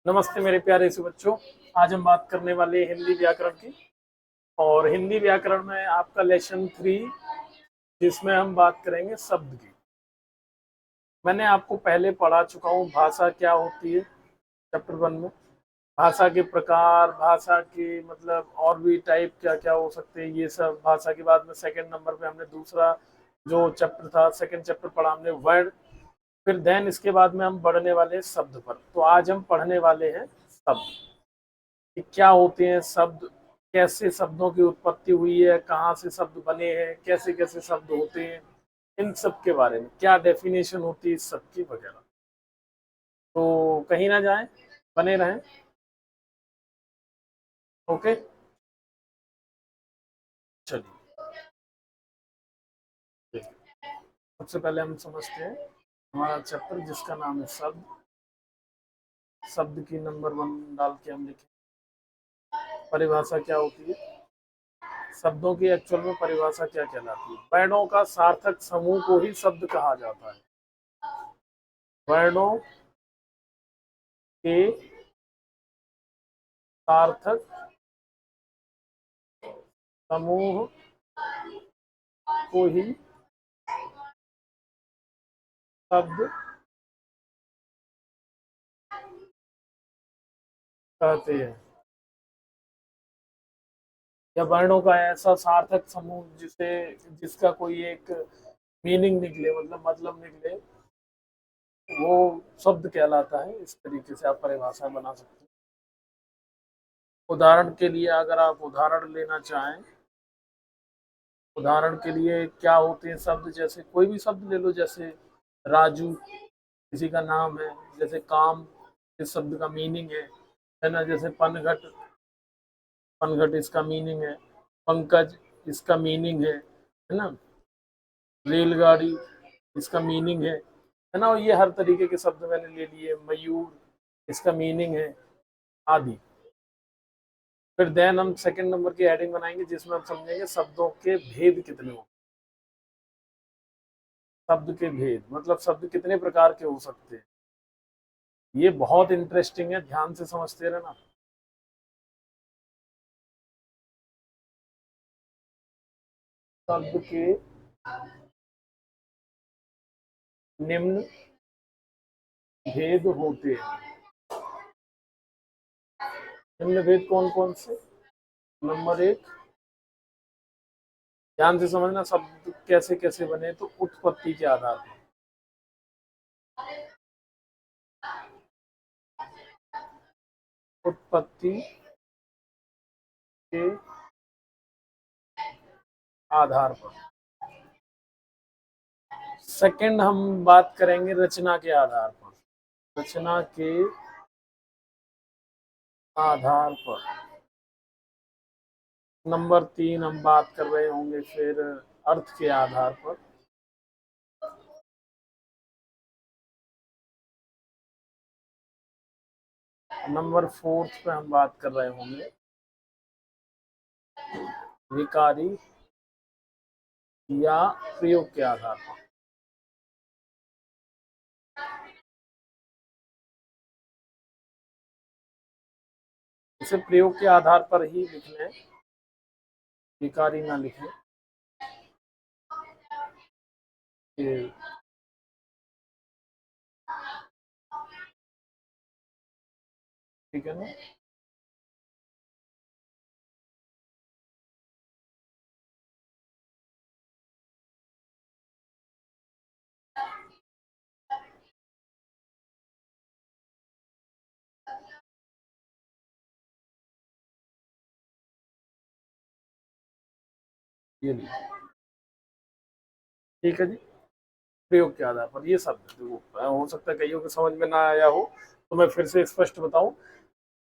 नमस्ते मेरे प्यारे से बच्चों। आज हम बात करने वाले हैं हिंदी व्याकरण की। और हिंदी व्याकरण में आपका लेसन 3, जिसमें हम बात करेंगे शब्द की। मैंने आपको पहले पढ़ा चुका हूँ भाषा क्या होती है, चैप्टर 1 में। भाषा के प्रकार, भाषा के मतलब और भी टाइप क्या क्या हो सकते हैं, ये सब भाषा के बाद में सेकंड नंबर पे हमने दूसरा जो चैप्टर था, सेकंड चैप्टर पढ़ा हमने वर्ड। फिर देन इसके बाद में हम बढ़ने वाले हैं शब्द पर। तो आज हम पढ़ने वाले हैं शब्द कि क्या होते हैं शब्द, कैसे शब्दों की उत्पत्ति हुई है, कहाँ से शब्द बने हैं, कैसे कैसे शब्द होते हैं, इन सब के बारे में क्या डेफिनेशन होती है इस सब की वगैरह। तो कहीं ना जाएं, बने रहें। ओके, चलिए सबसे पहले हम समझते हैं हमारा चैप्टर जिसका नाम है शब्द। शब्द की नंबर 1 डाल के हम लिखें परिभाषा क्या होती है। शब्दों की एक्चुअल में परिभाषा क्या कहलाती है। वर्णों का सार्थक समूह को ही शब्द कहा जाता है। वर्णों के सार्थक समूह को ही शब्द कहते हैं। या वर्णों का ऐसा सार्थक समूह जिसका कोई एक मीनिंग निकले, मतलब निकले, वो शब्द कहलाता है। इस तरीके से आप परिभाषा बना सकते हैं। उदाहरण के लिए अगर आप उदाहरण लेना चाहें, उदाहरण के लिए क्या होते हैं शब्द, जैसे कोई भी शब्द ले लो, जैसे राजू किसी का नाम है, जैसे काम इस शब्द का मीनिंग है ना। जैसे पनघट, पनघट इसका मीनिंग है। पंकज इसका मीनिंग है ना। रेलगाड़ी इसका मीनिंग है ना। और ये हर तरीके के शब्द मैंने ले लिए। मयूर इसका मीनिंग है, आदि। फिर देन हम सेकंड नंबर की हेडिंग बनाएंगे जिसमें हम समझेंगे शब्दों के भेद कितने हो। शब्द के भेद मतलब शब्द कितने प्रकार के हो सकते हैं। ये बहुत इंटरेस्टिंग है, ध्यान से समझते रहना। शब्द के निम्न भेद होते हैं। निम्न भेद कौन कौन से। नंबर 1, ध्यान से समझना, शब्द कैसे कैसे बने तो उत्पत्ति के आधार पर। उत्पत्ति के आधार पर। सेकंड हम बात करेंगे रचना के आधार पर। रचना के आधार पर। नंबर 3 हम बात कर रहे होंगे फिर अर्थ के आधार पर। नंबर 4 पे हम बात कर रहे होंगे विकारी या प्रयोग के आधार पर। इसे प्रयोग के आधार पर ही लिखना है, विकारी ना लिखें। ठीक है ना। ये नहीं, ठीक है जी। प्रयोग के आधार पर ये शब्द देखो, हो सकता है कईयों को समझ में ना आया हो, तो मैं फिर से स्पष्ट बताऊं।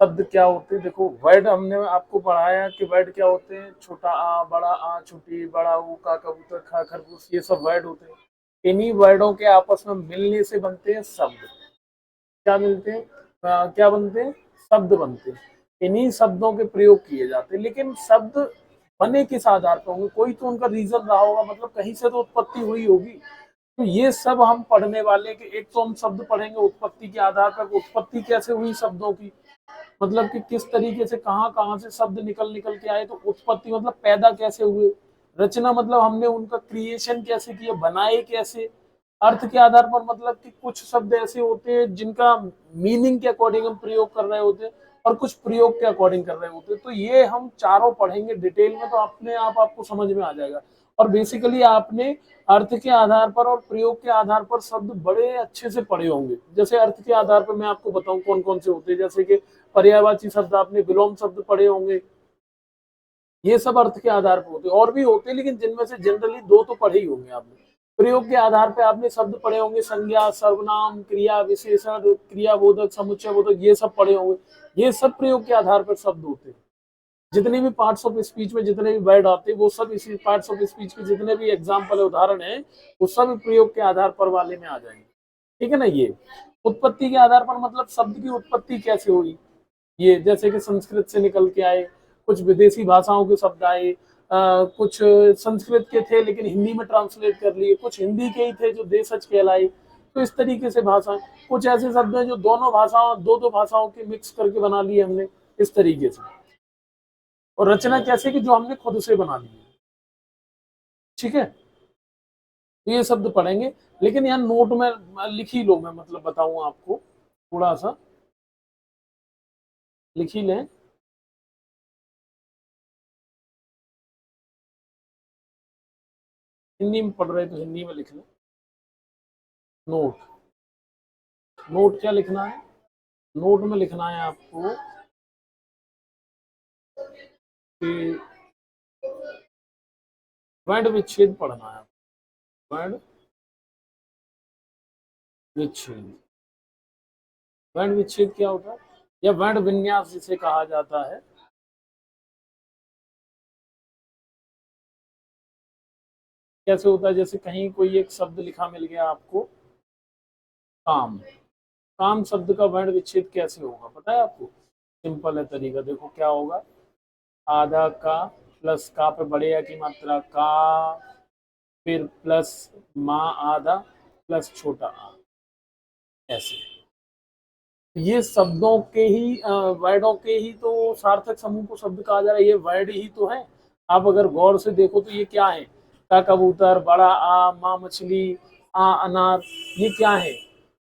शब्द क्या होते हैं, देखो वर्ड हमने आपको पढ़ाया कि वर्ड क्या होते हैं। छोटा आ, बड़ा आ, छोटी, बड़ा ऊ, का, कबूतर, खा, खरगोश, ये सब वर्ड होते हैं। इन्हीं वर्डों के आपस में मिलने से बनते हैं शब्द। क्या मिलते हैं, क्या बनते हैं, शब्द बनते हैं। इन्हीं शब्दों के प्रयोग किए जाते हैं। लेकिन शब्द बने किस आधार पर होंगे, कोई तो उनका रीजन रहा होगा, मतलब कहीं से तो उत्पत्ति हुई होगी। तो ये सब हम पढ़ने वाले कि एक तो हम शब्द पढ़ेंगे उत्पत्ति के आधार पर, उत्पत्ति कैसे हुई शब्दों की, मतलब कि किस तरीके से कहाँ कहाँ से शब्द निकल निकल के आए, तो उत्पत्ति मतलब पैदा कैसे हुए, रचना मतलब हमने उनका क्रिएशन कैसे किया, बनाए कैसे, अर्थ के आधार पर मतलब कि कुछ शब्द ऐसे होते हैं जिनका मीनिंग के अकॉर्डिंग हम प्रयोग कर रहे होते हैं और कुछ प्रयोग के अकॉर्डिंग कर रहे होते हैं। तो ये हम चारों पढ़ेंगे डिटेल में, तो अपने आप आपको समझ में आ जाएगा। और बेसिकली आपने अर्थ के आधार पर और प्रयोग के आधार पर शब्द बड़े अच्छे से पढ़े होंगे। जैसे अर्थ के आधार पर मैं आपको बताऊं कौन कौन से होते हैं, जैसे कि पर्यायवाची शब्द आपने विलोम शब्द पढ़े होंगे, ये सब अर्थ के आधार पर होते हैं, और भी होते हैं लेकिन जिनमें से जनरली दो तो पढ़े ही होंगे आपने। प्रयोग के आधार पर आपने शब्द पढ़े होंगे, संज्ञा, सर्वनाम, क्रिया विशेषण, क्रियाबोधक, समुच्चय बोधक, ये सब पढ़े होंगे। ये सब प्रयोग के आधार पर शब्द होते हैं। जितने भी पार्ट्स ऑफ स्पीच में जितने भी वर्ड आते हैं वो सब इसी पार्ट्स ऑफ स्पीच के जितने भी एग्जाम्पल उदाहरण है वो सब प्रयोग के आधार पर वाले में आ जाएंगे। ठीक है ना। ये उत्पत्ति के आधार पर मतलब शब्द की उत्पत्ति कैसे हुई, ये जैसे कि संस्कृत से निकल के आए, कुछ विदेशी भाषाओं के शब्द आए, कुछ संस्कृत के थे लेकिन हिंदी में ट्रांसलेट कर लिए, कुछ हिंदी के ही थे जो देशज कहलाए। तो इस तरीके से भाषा, कुछ ऐसे शब्द हैं जो दोनों भाषाओं दो दो भाषाओं के मिक्स करके बना लिए हमने, इस तरीके से। और रचना कैसे कि जो हमने खुद से बना ली है। ठीक है। तो ये शब्द पढ़ेंगे, लेकिन यहाँ नोट में लिख ही लो, मैं मतलब बताऊं आपको, थोड़ा सा लिख ही लें। हिंदी में पढ़ रहे तो हिंदी में लिख लें। नोट, नोट क्या लिखना है, नोट में लिखना है आपको कि वर्ण विच्छेद पढ़ना है। वर्ण विच्छेद, वर्ण विच्छेद क्या होता है, या वर्ण विन्यास जिसे कहा जाता है। कैसे होता है, जैसे कहीं कोई एक शब्द लिखा मिल गया आपको, काम, काम शब्द का वर्ण विच्छेद कैसे होगा पता है आपको, सिंपल है तरीका, देखो क्या होगा, आधा का प्लस का पे बड़े या की मात्रा का, फिर प्लस माँ आधा प्लस छोटा आ, ऐसे। ये शब्दों के ही वर्डों के ही तो सार्थक समूह को शब्द कहा जा रहा है, ये वर्ड ही तो है। आप अगर गौर से देखो तो ये क्या है, का कबूतर, बड़ा आ, माँ मछली, आ अनार, ये क्या है,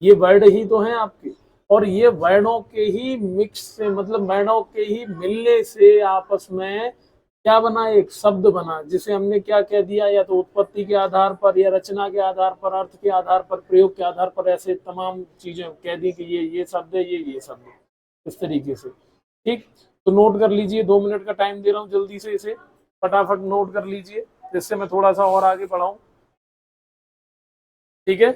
ये वर्ड ही तो है आपके। और ये वर्णों के ही मिक्स से, मतलब वर्णों के ही मिलने से आपस में क्या बना, एक शब्द बना, जिसे हमने क्या कह दिया, या तो उत्पत्ति के आधार पर, या रचना के आधार पर, अर्थ के आधार पर, प्रयोग के आधार पर, ऐसे तमाम चीजें कह दी कि ये शब्द है, ये शब्द है, इस तरीके से। ठीक। तो नोट कर लीजिए, 2 मिनट का टाइम दे रहा हूँ, जल्दी से इसे फटाफट नोट कर लीजिए, जिससे मैं थोड़ा सा और आगे बढ़ाऊँ। ठीक है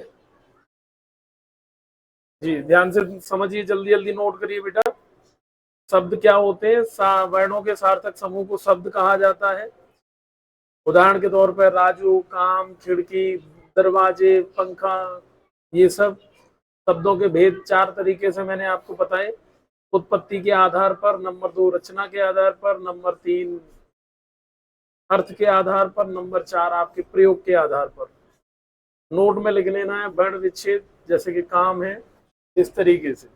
जी, ध्यान से समझिए, जल्दी जल्दी नोट करिए बेटा। शब्द क्या होते हैं, वर्णों के सार्थक समूह को शब्द कहा जाता है। उदाहरण के तौर पर राजू, काम, खिड़की, दरवाजे, पंखा, ये सब शब्दों के भेद चार तरीके से मैंने आपको बताए। उत्पत्ति के आधार पर, नंबर 2 रचना के आधार पर, नंबर 3 अर्थ के आधार पर, नंबर 4 आपके प्रयोग के आधार पर। नोट में लिख लेना है वर्ण विच्छेद, जैसे कि काम है, इस तरीके से।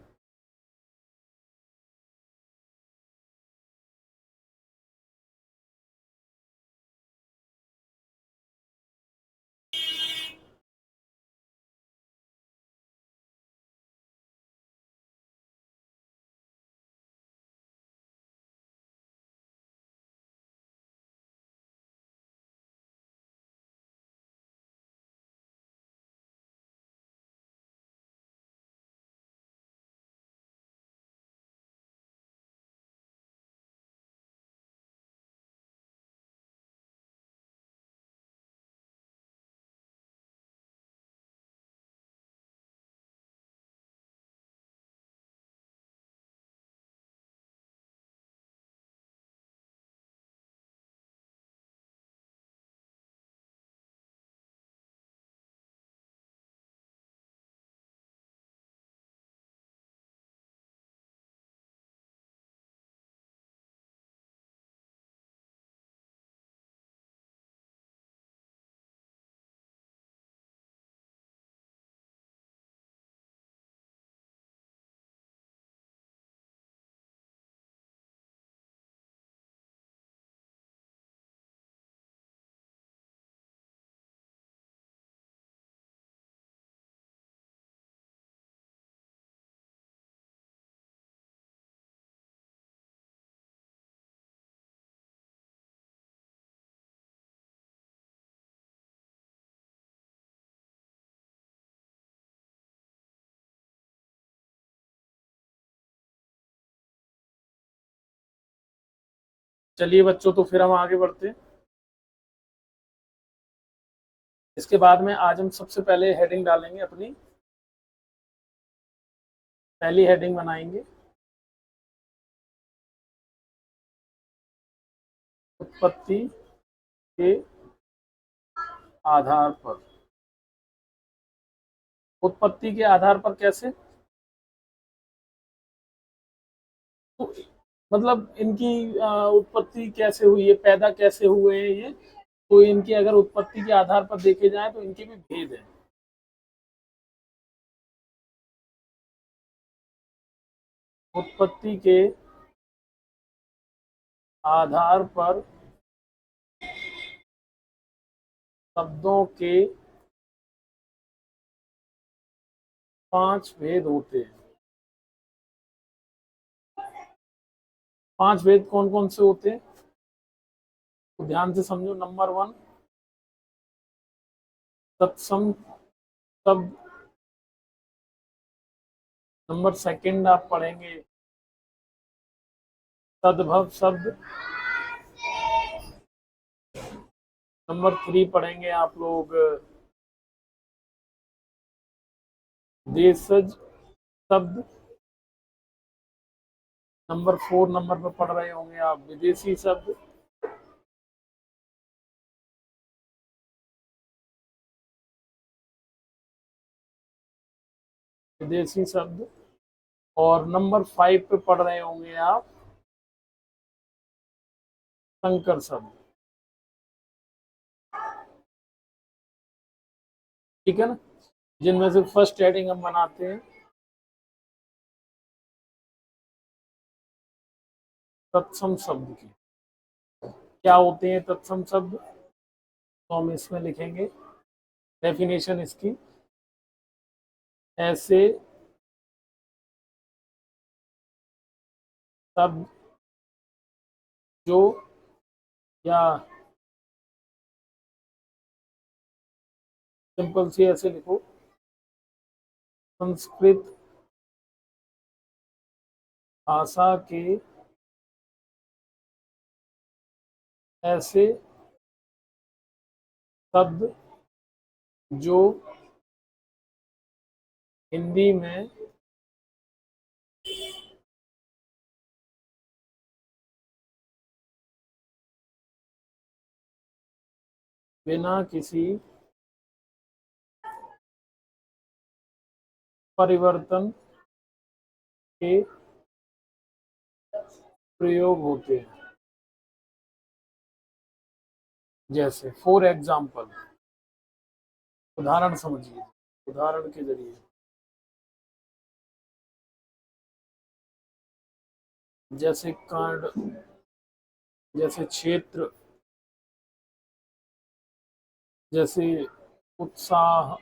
चलिए बच्चों, तो फिर हम आगे बढ़ते हैं। इसके बाद में आज हम सबसे पहले हेडिंग डालेंगे अपनी। पहली हेडिंग बनाएंगे उत्पत्ति के आधार पर। उत्पत्ति के आधार पर कैसे? तो मतलब इनकी उत्पत्ति कैसे हुई है, पैदा कैसे हुए हैं ये, तो इनकी अगर उत्पत्ति के आधार पर देखे जाए तो इनके भी भेद हैं। उत्पत्ति के आधार पर शब्दों के 5 भेद होते हैं। 5 भेद कौन कौन से होते हैं तो ध्यान से समझो। नंबर 1, तत्सम शब्द। नंबर 2 आप पढ़ेंगे तद्भव शब्द। नंबर 3 पढ़ेंगे आप लोग देशज शब्द। नंबर 4 नंबर पर पढ़ रहे होंगे आप विदेशी शब्द। विदेशी शब्द। और नंबर 5 पे पढ़ रहे होंगे आप संकर शब्द। ठीक है ना, जिनमें से फर्स्ट हेडिंग हम बनाते हैं तत्सम शब्द की। क्या होते हैं तत्सम शब्द, तो हम इसमें लिखेंगे डेफिनेशन इसकी। ऐसे शब्द जो, या सिंपल सी ऐसे लिखो, संस्कृत भाषा के ऐसे शब्द जो हिंदी में बिना किसी परिवर्तन के प्रयोग होते हैं। जैसे फॉर एग्जाम्पल, उदाहरण समझिए, उदाहरण के जरिए जैसे कर्ण, जैसे क्षेत्र, जैसे उत्साह,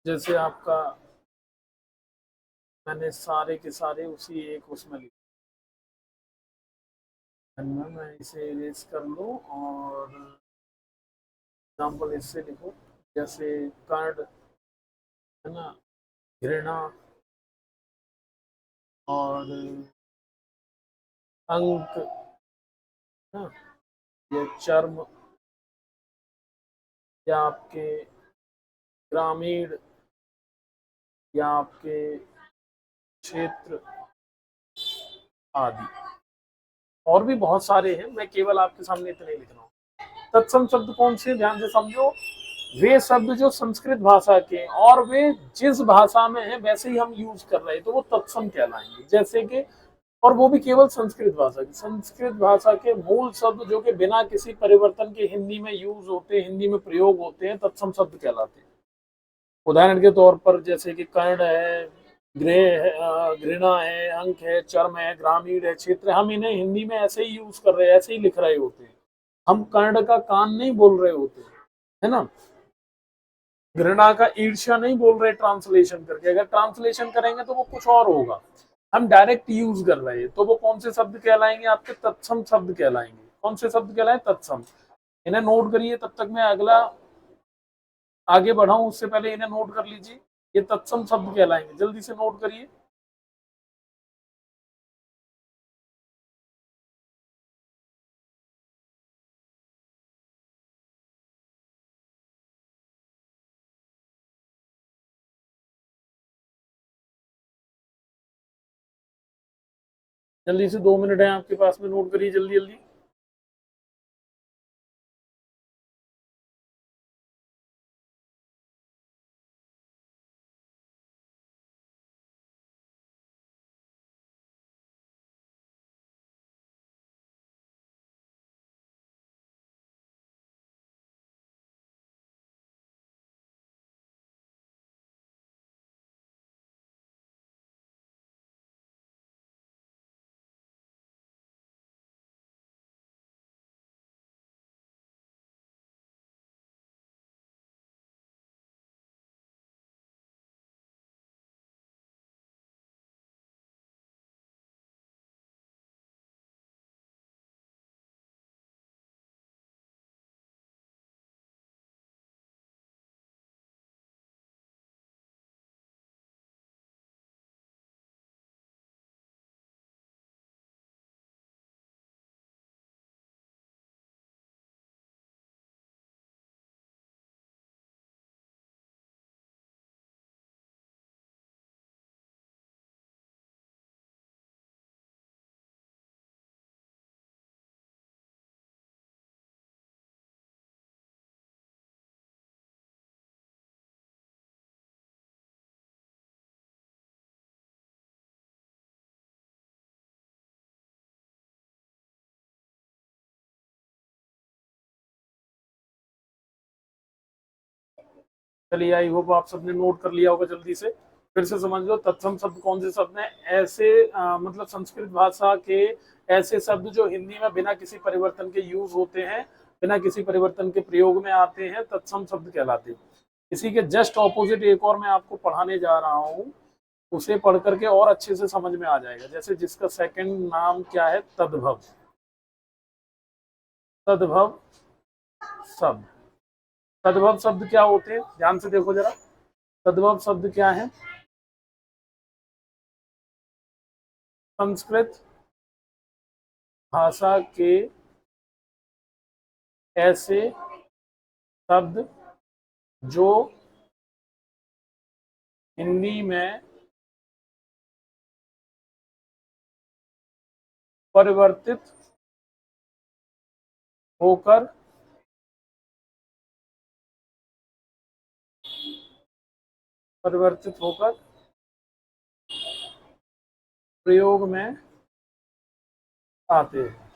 जैसे आपका, मैंने सारे के सारे उसी एक उसमें लिखे। मैं इसे इरेज कर लूँ और एग्जाम्पल इससे लिखो। जैसे कर्ण है ना, घृणा, और अंक ना, ये चर्म, या आपके ग्रामीण, या आपके क्षेत्र आदि। और भी बहुत सारे हैं, मैं केवल आपके सामने इतने लिख रहा हूँ। तत्सम शब्द कौन से, ध्यान से समझो। वे शब्द जो संस्कृत भाषा के और वे जिस भाषा में है वैसे ही हम यूज कर रहे हैं तो वो तत्सम कहलाएंगे। जैसे कि, और वो भी केवल संस्कृत भाषा के, संस्कृत भाषा के मूल शब्द जो कि बिना किसी परिवर्तन के हिंदी में यूज होते हैं, हिंदी में प्रयोग होते हैं, तत्सम शब्द कहलाते हैं। उदाहरण के तौर पर जैसे कि कर्ण है, गृह है, घृणा है, अंक है, चर्म है, ग्रामीण है, क्षेत्र, हम इन्हें हिंदी में ऐसे ही यूज कर रहे हैं, ऐसे ही लिख रहे होते हैं। हम कर्ण का कान नहीं बोल रहे होते, है ना। घृणा का ईर्ष्या नहीं बोल रहे ट्रांसलेशन करके, अगर ट्रांसलेशन करेंगे तो वो कुछ और होगा। हम डायरेक्ट यूज कर रहे हैं तो वो कौन से शब्द कहलाएंगे, आपके तत्सम शब्द कहलाएंगे। कौन से शब्द कहलाए, तत्सम। इन्हें नोट करिए, तब तक मैं अगला आगे बढ़ाऊं उससे पहले इन्हें नोट कर लीजिए। ये तत्सम शब्द कहलाएंगे, जल्दी से नोट करिए। जल्दी से 2 मिनट है आपके पास में, नोट करिए जल्दी जल्दी। चलिए, आई होप आप सबने नोट कर लिया होगा। जल्दी से फिर से समझ लो, तत्सम शब्द कौन से शब्द हैं? ऐसे मतलब संस्कृत भाषा के ऐसे शब्द जो हिंदी में बिना किसी परिवर्तन के यूज होते हैं, बिना किसी परिवर्तन के प्रयोग में आते हैं, तत्सम शब्द कहलाते हैं। इसी के जस्ट ऑपोजिट एक और मैं आपको पढ़ाने जा रहा हूँ, उसे पढ़ करके और अच्छे से समझ में आ जाएगा। जैसे जिसका सेकंड नाम क्या है? तद्भव। तद्भव शब्द। तद्भव शब्द क्या होते हैं? ध्यान से देखो जरा। तद्भव शब्द क्या है? संस्कृत भाषा के ऐसे शब्द जो हिंदी में परिवर्तित होकर परिवर्तित होकर प्रयोग में आते हैं।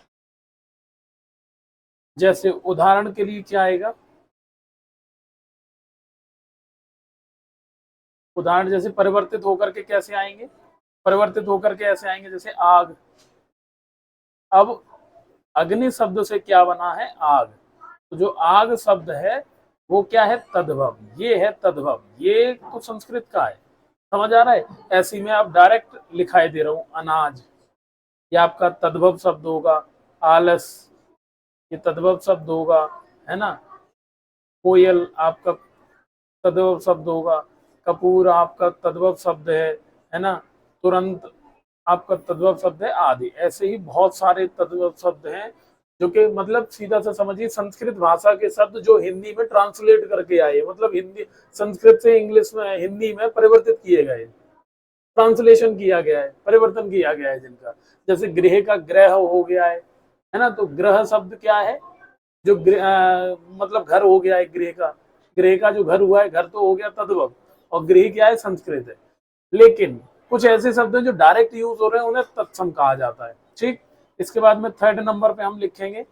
जैसे उदाहरण के लिए क्या आएगा? उदाहरण जैसे परिवर्तित होकर के कैसे आएंगे? परिवर्तित होकर के ऐसे आएंगे जैसे आग। अब अग्नि शब्द से क्या बना है? आग। तो जो आग शब्द है वो क्या है? तद्भव। ये है तद्भव, ये तो संस्कृत का है। समझ आ रहा है? ऐसी में आप डायरेक्ट लिखाई दे रहा हूं, अनाज, ये आपका तद्भव शब्द होगा। आलस, ये तद्भव शब्द होगा, है ना। कोयल आपका तद्भव शब्द होगा। कपूर आपका तद्भव शब्द है ना। तुरंत आपका तद्भव शब्द है, आदि। ऐसे ही बहुत सारे तद्भव शब्द हैं जो कि मतलब सीधा सा समझिए संस्कृत भाषा के शब्द जो हिंदी में ट्रांसलेट करके आए, मतलब हिंदी संस्कृत से इंग्लिश में हिंदी में परिवर्तित किए गए, ट्रांसलेशन किया गया है, परिवर्तन किया गया है जिनका। जैसे गृह का ग्रह हो गया है ना। तो ग्रह शब्द क्या है? जो मतलब घर हो गया है गृह का। गृह का जो घर हुआ है, घर तो हो गया तद्भव, और गृह क्या है? संस्कृत है। लेकिन कुछ ऐसे शब्द हैं जो डायरेक्ट यूज हो रहे हैं, उन्हें तत्सम कहा जाता है। ठीक। इसके बाद में थर्ड नंबर पे हम लिखेंगे,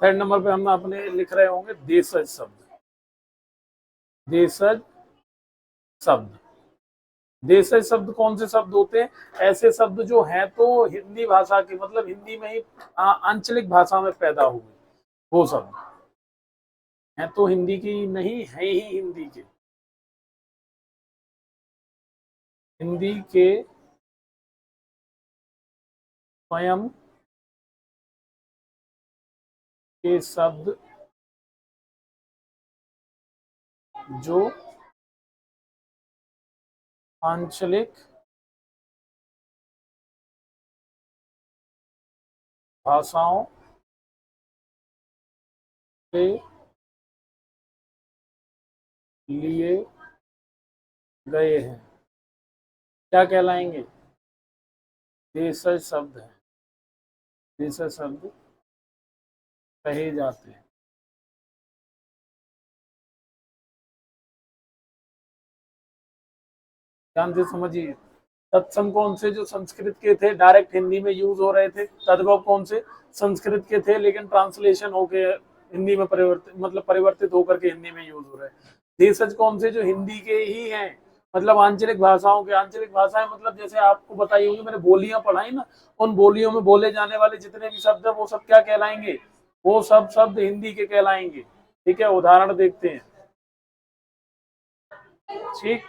थर्ड नंबर पे हम अपने लिख रहे होंगे देशज शब्द। देशज शब्द। देशज शब्द कौन से शब्द होते हैं? ऐसे शब्द जो हैं तो हिंदी भाषा के, मतलब हिंदी में ही आंचलिक भाषा में पैदा हुए, वो शब्द हैं तो हिंदी की नहीं है ही, हिंदी के, हिंदी के स्वयं के शब्द जो आंचलिक भाषाओं से लिए गए हैं। क्या कहलाएंगे? देशज शब्द है, देशज शब्द कहे जाते हैं। ध्यान से समझिए, तत्सम कौन से जो संस्कृत के थे, डायरेक्ट हिंदी में यूज हो रहे थे। तद्भव कौन से संस्कृत के थे लेकिन ट्रांसलेशन होके हिंदी में परिवर्तित, मतलब परिवर्तित होकर के हिंदी में यूज हो रहे हैं। देशज कौन से जो हिंदी के ही हैं, मतलब आंचलिक भाषाओं के। आंचलिक भाषाएं मतलब जैसे आपको बताई होगी, मैंने बोलियां पढ़ाई ना, उन बोलियों में बोले जाने वाले जितने भी शब्द है वो सब क्या कहलाएंगे? वो सब शब्द हिंदी के कहलाएंगे। ठीक है, उदाहरण देखते हैं। ठीक,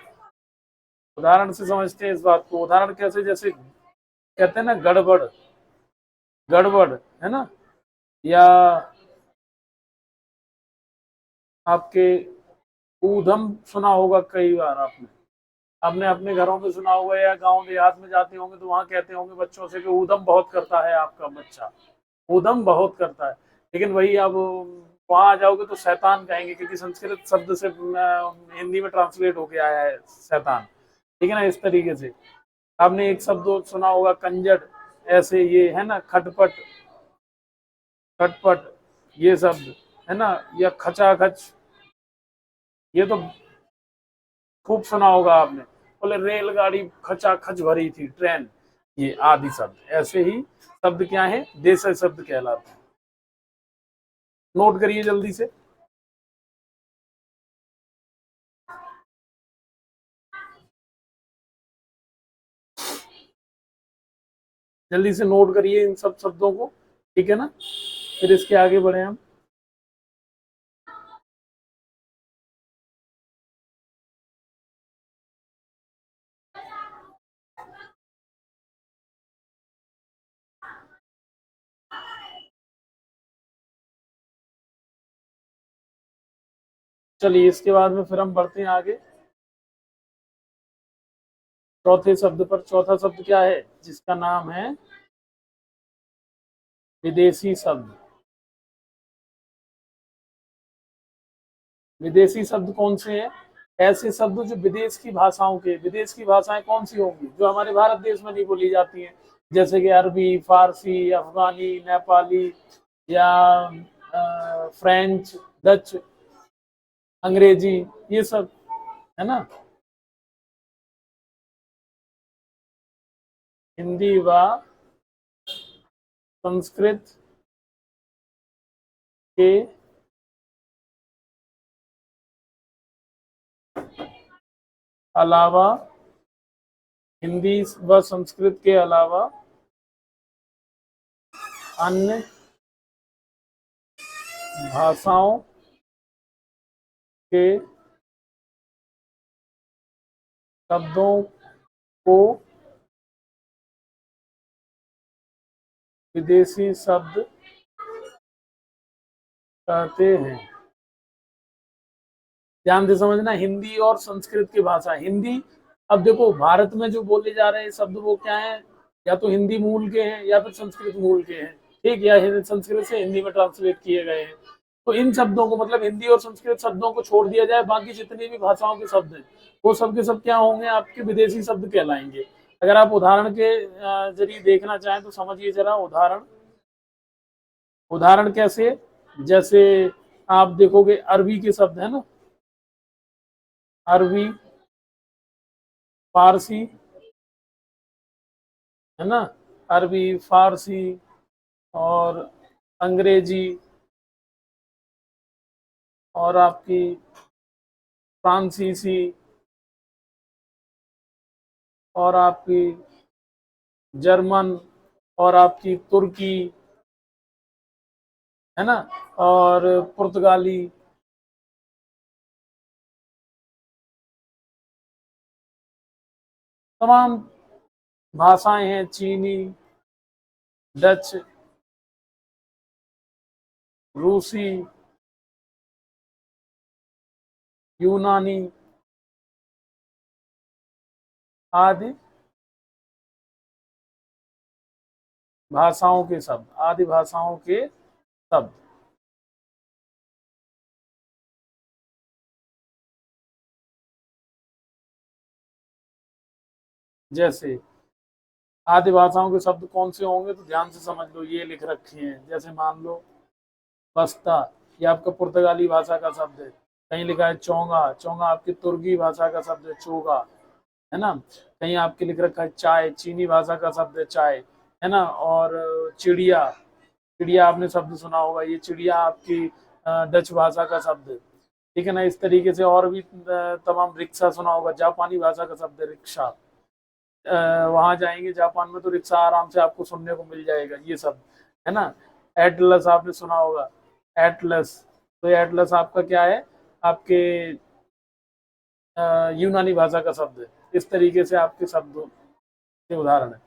उदाहरण से समझते हैं इस बात को। उदाहरण कैसे? जैसे कहते हैं ना गड़बड़, गड़बड़ है ना, या आपके ऊधम सुना होगा कई बार आपने। आपने अपने घरों में सुना होगा या गांव देहात में जाते होंगे तो वहां कहते होंगे बच्चों से कि ऊधम बहुत करता है आपका बच्चा, ऊधम बहुत करता है। लेकिन वही अब वहां आ जाओगे तो शैतान कहेंगे, क्योंकि संस्कृत शब्द से हिंदी में ट्रांसलेट होके आया है शैतान। ठीक है ना, इस तरीके से। आपने एक शब्द सुना होगा कंजड़, ऐसे ये है ना, खटपट, खटपट ये शब्द है ना, या खचाखच, ये तो खूब सुना होगा आपने। बोले रेलगाड़ी खचाखच भरी थी ट्रेन, ये आदि शब्द। ऐसे ही शब्द क्या है? देशज शब्द कहलाते हैं। नोट करिए जल्दी से, जल्दी से नोट करिए इन सब शब्दों को। ठीक है ना, फिर इसके आगे बढ़े हम। चलिए इसके बाद में फिर हम बढ़ते हैं आगे चौथे शब्द पर। चौथा शब्द क्या है? जिसका नाम है विदेशी शब्द। विदेशी शब्द कौन से हैं? ऐसे शब्द जो विदेश की भाषाओं के। विदेश की भाषाएं कौन सी होंगी? जो हमारे भारत देश में नहीं बोली जाती हैं, जैसे कि अरबी, फारसी, अफगानी, नेपाली, या फ्रेंच, डच, अंग्रेजी, ये सब है ना। हिंदी व संस्कृत के अलावा, हिंदी व संस्कृत के अलावा अन्य भाषाओं के शब्दों को विदेशी शब्द कहते हैं। ध्यान से समझना, हिंदी और संस्कृत की भाषा। हिंदी, अब देखो भारत में जो बोले जा रहे हैं शब्द वो क्या है? या तो हिंदी मूल के हैं या फिर संस्कृत मूल के हैं। ठीक, या संस्कृत से हिंदी में ट्रांसलेट किए गए हैं। तो इन शब्दों को, मतलब हिंदी और संस्कृत शब्दों को छोड़ दिया जाए, बाकी जितनी भी भाषाओं के शब्द हैं वो सब के सब क्या होंगे? आपके विदेशी शब्द कहलाएंगे। अगर आप उदाहरण के जरिए देखना चाहें तो समझिए जरा उदाहरण। उदाहरण कैसे? जैसे आप देखोगे अरबी के शब्द है ना, अरबी, फारसी, है ना, अरबी, फारसी और अंग्रेजी और आपकी फ्रांसीसी और आपकी जर्मन और आपकी तुर्की, है ना, और पुर्तगाली, तमाम भाषाएं हैं, चीनी, डच, रूसी, यूनानी आदि भाषाओं के शब्द, आदि भाषाओं के शब्द। जैसे आदि भाषाओं के शब्द कौन से होंगे, तो ध्यान से समझ लो, ये लिख रखे हैं। जैसे मान लो बस्ता, ये आपका पुर्तगाली भाषा का शब्द है। कहीं लिखा है चोंगा, चोंगा आपकी तुर्की भाषा का शब्द है चोगा, है ना। कहीं आपके लिख रखा है चाय, चीनी भाषा का शब्द है चाय, है ना। और चिड़िया, चिड़िया आपने शब्द सुना होगा, ये चिड़िया आपकी डच भाषा का शब्द है, ठीक है ना। इस तरीके से और भी तमाम, रिक्शा सुना होगा, जापानी भाषा का शब्द है रिक्शा। वहां जाएंगे जापान में तो रिक्शा आराम से आपको सुनने को मिल जाएगा, ये सब, है ना। एटलस आपने सुना होगा, एटलस, तो ये एटलस आपका क्या है, आपके यूनानी भाषा का शब्द है। इस तरीके से आपके शब्दों के उदाहरण है।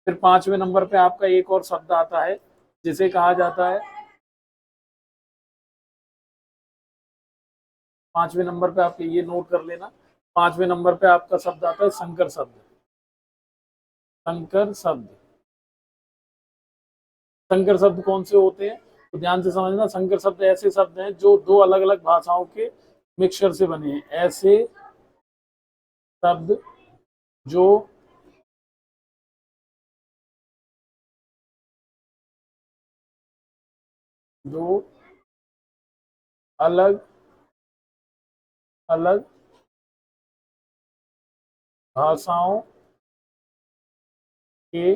फिर 5वें नंबर पे आपका एक और शब्द आता है जिसे कहा जाता है, 5वें नंबर पे आप ये नोट कर लेना, 5वें नंबर पे आपका शब्द आता है संकर शब्द। संकर शब्द, संकर शब्द कौन से होते हैं, तो ध्यान से समझना। संकर शब्द ऐसे शब्द हैं जो दो अलग अलग भाषाओं के मिक्सचर से बने हैं। ऐसे शब्द जो दो अलग अलग भाषाओं के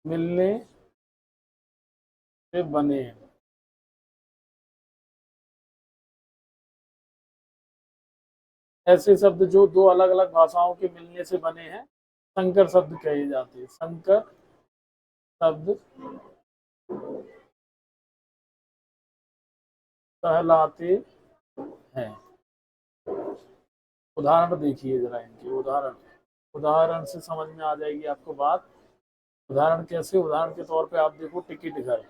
मिलने से बने हैं। ऐसे शब्द जो दो अलग अलग भाषाओं के मिलने से बने हैं संकर शब्द कहे जाते हैं। संकर शब्द कहलाते हैं। उदाहरण देखिए जरा इनके, उदाहरण, उदाहरण से समझ में आ जाएगी आपको बात। उदाहरण कैसे, उदाहरण के तौर पे आप देखो टिकट घर,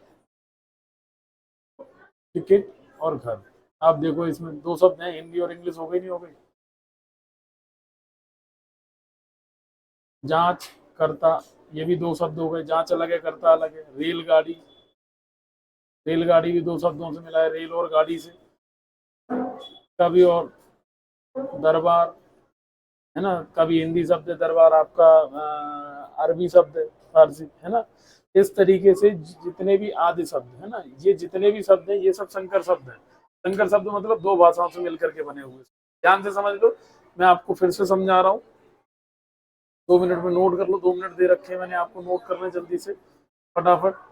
टिकट और घर, आप देखो इसमें दो शब्द हैं, हिंदी और इंग्लिश हो गई नहीं हो गई। जांच करता, ये भी दो शब्द हो गए, जांच अलग है करता अलग है। रेलगाड़ी, रेलगाड़ी भी दो शब्दों से मिला है, रेल और गाड़ी से। कभी और दरबार, है ना, कभी हिंदी शब्द है, दरबार आपका अरबी शब्द है, फारसी, है ना। इस तरीके से जितने भी आदि शब्द है ना, ये जितने भी शब्द हैं ये सब संकर शब्द हैं। संकर शब्द मतलब दो भाषाओं से मिलकर के बने हुए। ध्यान से समझ लो, मैं आपको फिर से समझा रहा हूँ, 2 मिनट में नोट कर लो, 2 मिनट दे रखे हैं मैंने आपको, नोट करने जल्दी से फटाफट।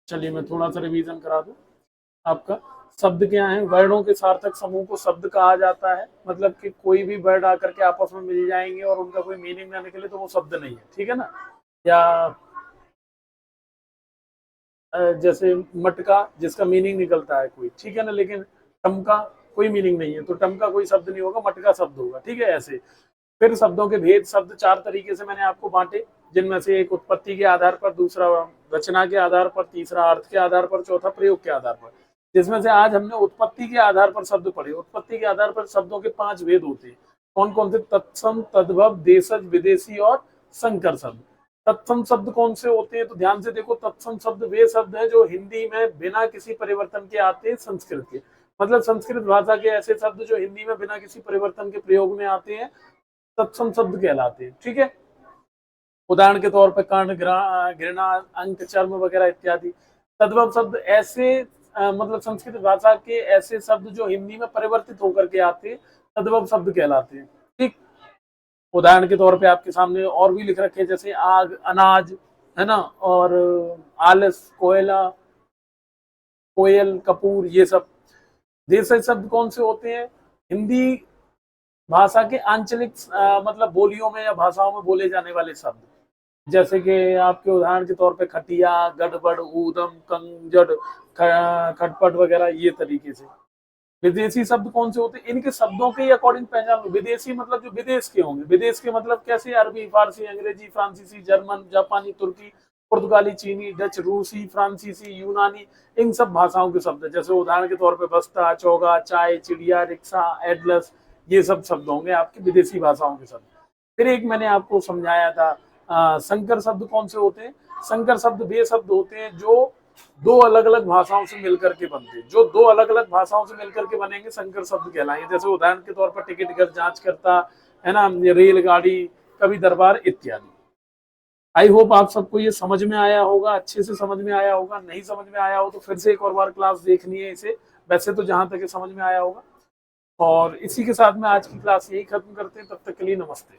चलिए मैं थोड़ा सा रिवीजन करा दूं आपका। शब्द क्या है, वर्णों के सार्थक समूह को शब्द कहा जाता है। मतलब कि कोई भी वर्ड आकर के आपस में मिल जाएंगे और उनका कोई मीनिंग ना निकले तो वो शब्द नहीं है, ठीक है ना। या जैसे मटका, जिसका मीनिंग निकलता है कोई, ठीक है ना, लेकिन टमका कोई मीनिंग नहीं है, तो टमका कोई शब्द नहीं होगा, मटका शब्द होगा, ठीक है। ऐसे फिर शब्दों के भेद, शब्द 4 तरीके से मैंने आपको बांटे, जिनमें से एक उत्पत्ति के आधार पर, दूसरा रचना के आधार पर, तीसरा अर्थ के आधार पर, चौथा प्रयोग के आधार पर। जिसमें से आज हमने उत्पत्ति के आधार पर शब्द पढ़े। उत्पत्ति के आधार पर शब्दों के 5 भेद होते हैं। कौन कौन से, तत्सम, तद्भव, देशज, विदेशी और संकर शब्द। तत्सम शब्द कौन से होते हैं, तो ध्यान से देखो, तत्सम शब्द वे शब्द हैं जो हिंदी में बिना किसी परिवर्तन के आते हैं संस्कृत के। मतलब संस्कृत भाषा के ऐसे शब्द जो हिंदी में बिना किसी परिवर्तन के प्रयोग में आते हैं तत्सम शब्द कहलाते हैं, ठीक है। उदाहरण के तौर पर कर्ण, घृणा, अंक, चर्म वगैरह इत्यादि। तद्भव शब्द ऐसे मतलब संस्कृत भाषा के ऐसे शब्द जो हिंदी में परिवर्तित होकर के आते हैं तद्भव शब्द कहलाते हैं, ठीक। उदाहरण के तौर पे आपके सामने और भी लिख रखे हैं, जैसे आग, अनाज, है ना, और आलस, कोयला, कोयल, कपूर, ये सब। देशज शब्द कौन से होते हैं, हिंदी भाषा के आंचलिक मतलब बोलियों में या भाषाओं में बोले जाने वाले शब्द, जैसे कि आपके उदाहरण के तौर पे खटिया, गड़बड़, ऊधम, कंजड़, खटपट वगैरह, ये तरीके से। विदेशी शब्द कौन से होते हैं, इनके शब्दों के अकॉर्डिंग पहचान लो। विदेशी मतलब जो विदेश के होंगे, विदेश के मतलब कैसे, अरबी, फारसी, अंग्रेजी, फ्रांसीसी, जर्मन, जापानी, तुर्की, पुर्तगाली, चीनी, डच, रूसी, फ्रांसीसी, यूनानी, इन सब भाषाओं के शब्द। जैसे उदाहरण के तौर पे बस्ता, चौगा, चाय, चिड़िया, रिक्शा, एटलस, ये सब शब्द होंगे आपके विदेशी भाषाओं के शब्द। फिर एक मैंने आपको समझाया था संकर शब्द कौन से होते हैं। संकर शब्द वे शब्द होते हैं जो दो अलग अलग भाषाओं से मिलकर के बनते हैं। जो दो अलग अलग भाषाओं से मिलकर के बनेंगे संकर शब्द कहलाएंगे। जैसे उदाहरण के तौर पर टिकट घर, जांच करता, है ना, रेलगाड़ी, कभी दरबार, इत्यादि। आई होप आप सबको ये समझ में आया होगा, अच्छे से समझ में आया होगा। नहीं समझ में आया हो तो फिर से एक और बार क्लास देखनी है इसे, वैसे तो जहां तक समझ में आया होगा। और इसी के साथ में आज की क्लास यही खत्म करते हैं। तब तक के लिए नमस्ते।